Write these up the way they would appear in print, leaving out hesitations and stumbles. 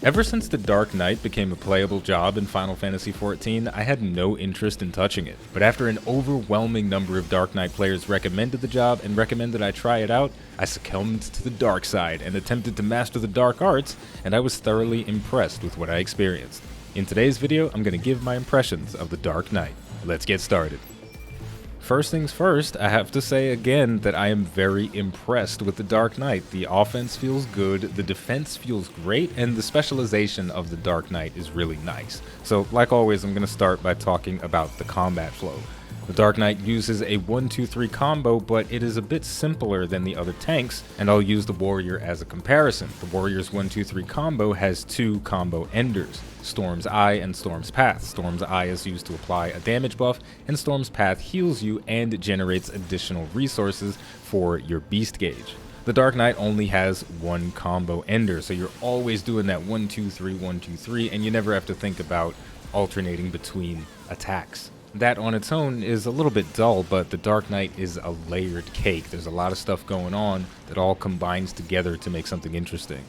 Ever since the Dark Knight became a playable job in Final Fantasy XIV, I had no interest in touching it. But after an overwhelming number of Dark Knight players recommended the job and recommended I try it out, I succumbed to the dark side and attempted to master the dark arts, and I was thoroughly impressed with what I experienced. In today's video, I'm going to give my impressions of the Dark Knight. Let's get started. First things first, I have to say again that I am very impressed with the Dark Knight. The offense feels good, the defense feels great, and the specialization of the Dark Knight is really nice. So, like always, I'm going to start by talking about the combat flow. The Dark Knight uses a 1-2-3 combo, but it is a bit simpler than the other tanks, and I'll use the Warrior as a comparison. The Warrior's 1-2-3 combo has two combo enders, Storm's Eye and Storm's Path. Storm's Eye is used to apply a damage buff, and Storm's Path heals you and generates additional resources for your beast gauge. The Dark Knight only has one combo ender, so you're always doing that 1-2-3, 1-2-3, and you never have to think about alternating between attacks. That on its own is a little bit dull, but the Dark Knight is a layered cake. There's a lot of stuff going on that all combines together to make something interesting.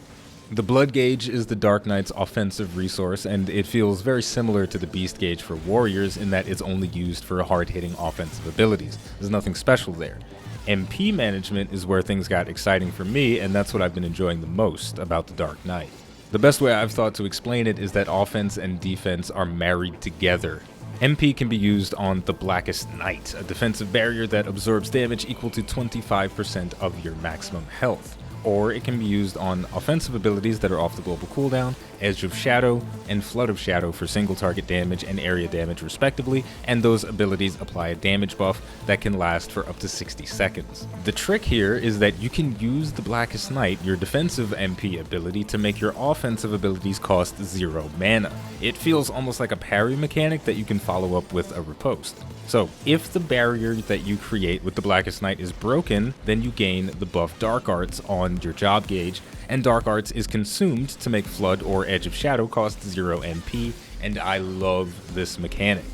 The Blood Gauge is the Dark Knight's offensive resource, and it feels very similar to the Beast Gauge for Warriors in that it's only used for hard-hitting offensive abilities. There's nothing special there. MP management is where things got exciting for me, and that's what I've been enjoying the most about the Dark Knight. The best way I've thought to explain it is that offense and defense are married together. MP can be used on the Blackest Night, a defensive barrier that absorbs damage equal to 25% of your maximum health. Or it can be used on offensive abilities that are off the global cooldown, Edge of Shadow and Flood of Shadow for single target damage and area damage respectively, and those abilities apply a damage buff that can last for up to 60 seconds. The trick here is that you can use the Blackest Night, your defensive MP ability, to make your offensive abilities cost 0 mana. It feels almost like a parry mechanic that you can follow up with a riposte. So, if the barrier that you create with the Blackest Night is broken, then you gain the buff Dark Arts on your job gauge, and Dark Arts is consumed to make Flood or Edge of Shadow cost 0 MP, and I love this mechanic.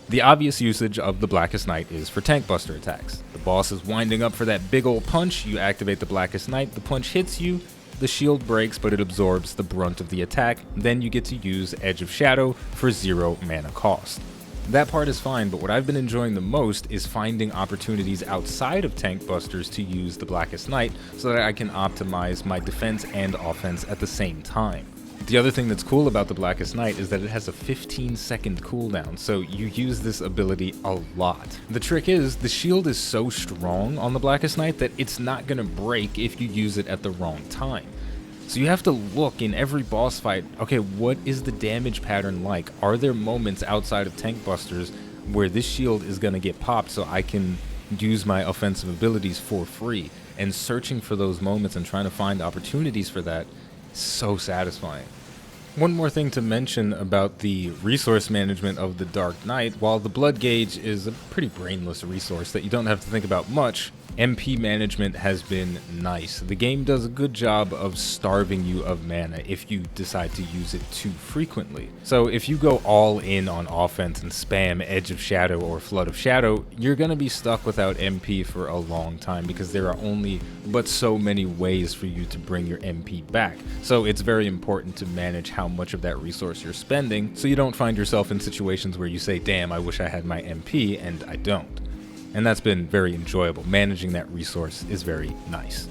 The obvious usage of the Blackest Night is for tank buster attacks. The boss is winding up for that big ol' punch, you activate the Blackest Night, the punch hits you, the shield breaks but it absorbs the brunt of the attack, then you get to use Edge of Shadow for 0 mana cost. That part is fine, but what I've been enjoying the most is finding opportunities outside of tank busters to use the Blackest Night so that I can optimize my defense and offense at the same time. The other thing that's cool about the Blackest Night is that it has a 15-second cooldown, so you use this ability a lot. The trick is, the shield is so strong on the Blackest Night that it's not going to break if you use it at the wrong time. So you have to look in every boss fight, okay, what is the damage pattern like? Are there moments outside of tank busters where this shield is going to get popped so I can use my offensive abilities for free? And searching for those moments and trying to find opportunities for that is so satisfying. One more thing to mention about the resource management of the Dark Knight, while the Blood Gauge is a pretty brainless resource that you don't have to think about much, MP management has been nice. The game does a good job of starving you of mana if you decide to use it too frequently. So if you go all in on offense and spam Edge of Shadow or Flood of Shadow, you're going to be stuck without MP for a long time because there are only but so many ways for you to bring your MP back. So it's very important to manage how much of that resource you're spending so you don't find yourself in situations where you say, damn, I wish I had my MP, and I don't. And that's been very enjoyable. Managing that resource is very nice.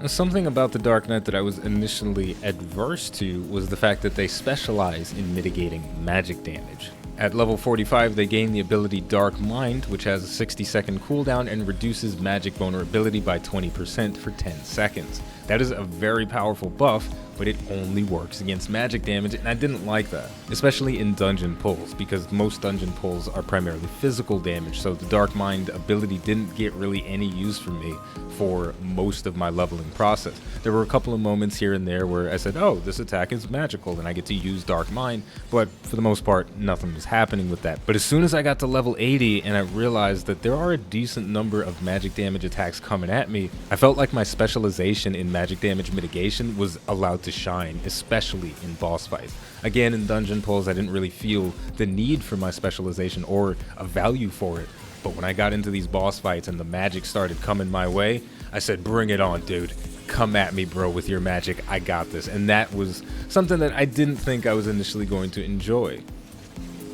Something about the Dark Knight that I was initially adverse to was the fact that they specialize in mitigating magic damage. At level 45, they gain the ability Dark Mind, which has a 60-second cooldown and reduces magic vulnerability by 20% for 10 seconds. That is a very powerful buff, but it only works against magic damage, and I didn't like that, especially in dungeon pulls, because most dungeon pulls are primarily physical damage, so the Dark Mind ability didn't get really any use from me for most of my leveling process. There were a couple of moments here and there where I said, oh, this attack is magical, and I get to use Dark Mind, but for the most part, nothing was happening with that. But as soon as I got to level 80 and I realized that there are a decent number of magic damage attacks coming at me, I felt like my specialization in magic damage mitigation was allowed to shine, especially in boss fights. Again, in dungeon pulls, I didn't really feel the need for my specialization or a value for it, but when I got into these boss fights and the magic started coming my way, I said, bring it on, dude. come at me, bro, with your magic. I got this. And that was something that I didn't think I was initially going to enjoy.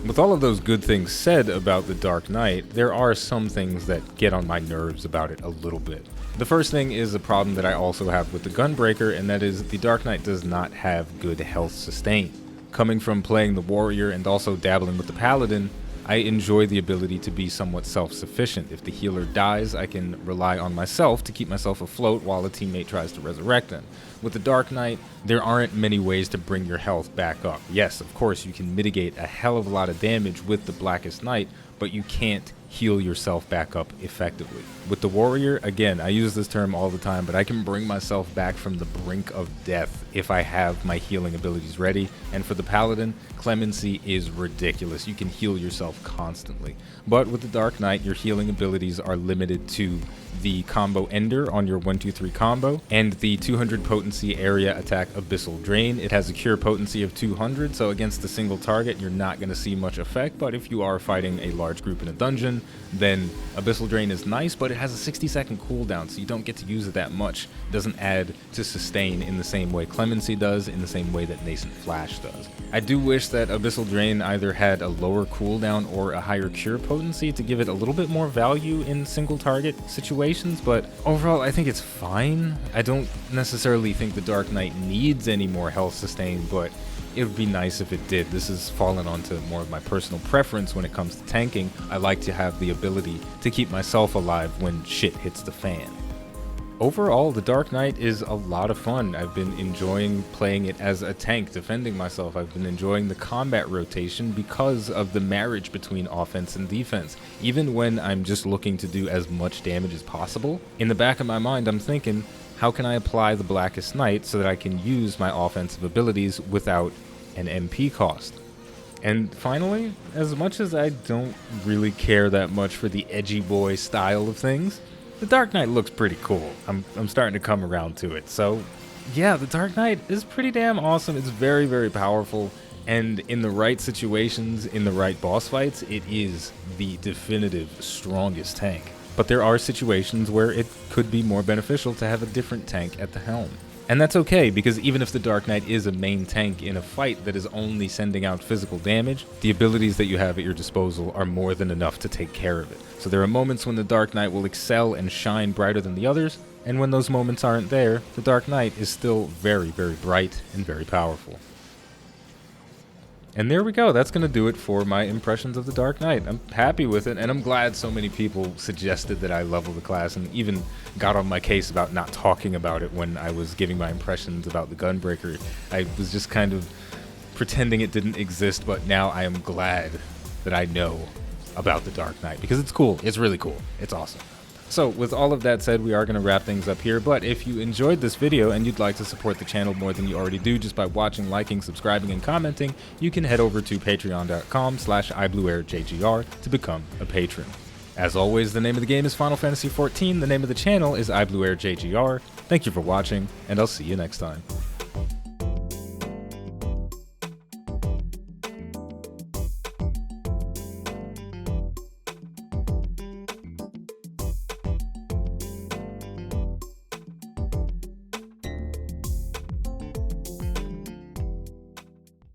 With all of those good things said about the Dark Knight, there are some things that get on my nerves about it a little bit. The first thing is a problem that I also have with the Gunbreaker, and that is the Dark Knight does not have good health sustain. Coming from playing the Warrior and also dabbling with the Paladin, I enjoy the ability to be somewhat self-sufficient. If the healer dies, I can rely on myself to keep myself afloat while a teammate tries to resurrect them. With the Dark Knight, there aren't many ways to bring your health back up. Yes, of course, you can mitigate a hell of a lot of damage with the Blackest Night, but you can't heal yourself back up effectively. With the Warrior, again, I use this term all the time, but I can bring myself back from the brink of death if I have my healing abilities ready. And for the Paladin, clemency is ridiculous. You can heal yourself constantly. But with the Dark Knight, your healing abilities are limited to the combo Ender on your 1-2-3 combo, and the 200 potency area attack Abyssal Drain. It has a cure potency of 200, so against a single target, you're not going to see much effect, but if you are fighting a large group in a dungeon, then Abyssal Drain is nice, but it has a 60-second cooldown, so you don't get to use it that much. It doesn't add to sustain in the same way Clemency does, in the same way that Nascent Flash does. I do wish that Abyssal Drain either had a lower cooldown or a higher cure potency to give it a little bit more value in single target situations, but overall I think it's fine. I don't necessarily think the Dark Knight needs any more health sustain, but it would be nice if it did. This has fallen onto more of my personal preference when it comes to tanking. I like to have the ability to keep myself alive when shit hits the fan. Overall, the Dark Knight is a lot of fun. I've been enjoying playing it as a tank, defending myself. I've been enjoying the combat rotation because of the marriage between offense and defense. Even when I'm just looking to do as much damage as possible, in the back of my mind I'm thinking, how can I apply the Blackest Night so that I can use my offensive abilities without an MP cost? And finally, as much as I don't really care that much for the edgy boy style of things, the Dark Knight looks pretty cool. I'm starting to come around to it. So yeah, the Dark Knight is pretty damn awesome. It's very, very powerful. And in the right situations, in the right boss fights, it is the definitive strongest tank. But there are situations where it could be more beneficial to have a different tank at the helm. And that's okay, because even if the Dark Knight is a main tank in a fight that is only sending out physical damage, the abilities that you have at your disposal are more than enough to take care of it. So there are moments when the Dark Knight will excel and shine brighter than the others, and when those moments aren't there, the Dark Knight is still very, very bright and very powerful. And there we go, that's going to do it for my impressions of the Dark Knight. I'm happy with it, and I'm glad so many people suggested that I level the class and even got on my case about not talking about it when I was giving my impressions about the Gunbreaker. I was just kind of pretending it didn't exist, but now I am glad that I know about the Dark Knight, because it's cool, it's really cool, it's awesome. So with all of that said, we are going to wrap things up here, but if you enjoyed this video and you'd like to support the channel more than you already do just by watching, liking, subscribing, and commenting, you can head over to patreon.com/iBluairJgR to become a patron. As always, the name of the game is Final Fantasy XIV, the name of the channel is iBluairJgR. Thank you for watching, and I'll see you next time.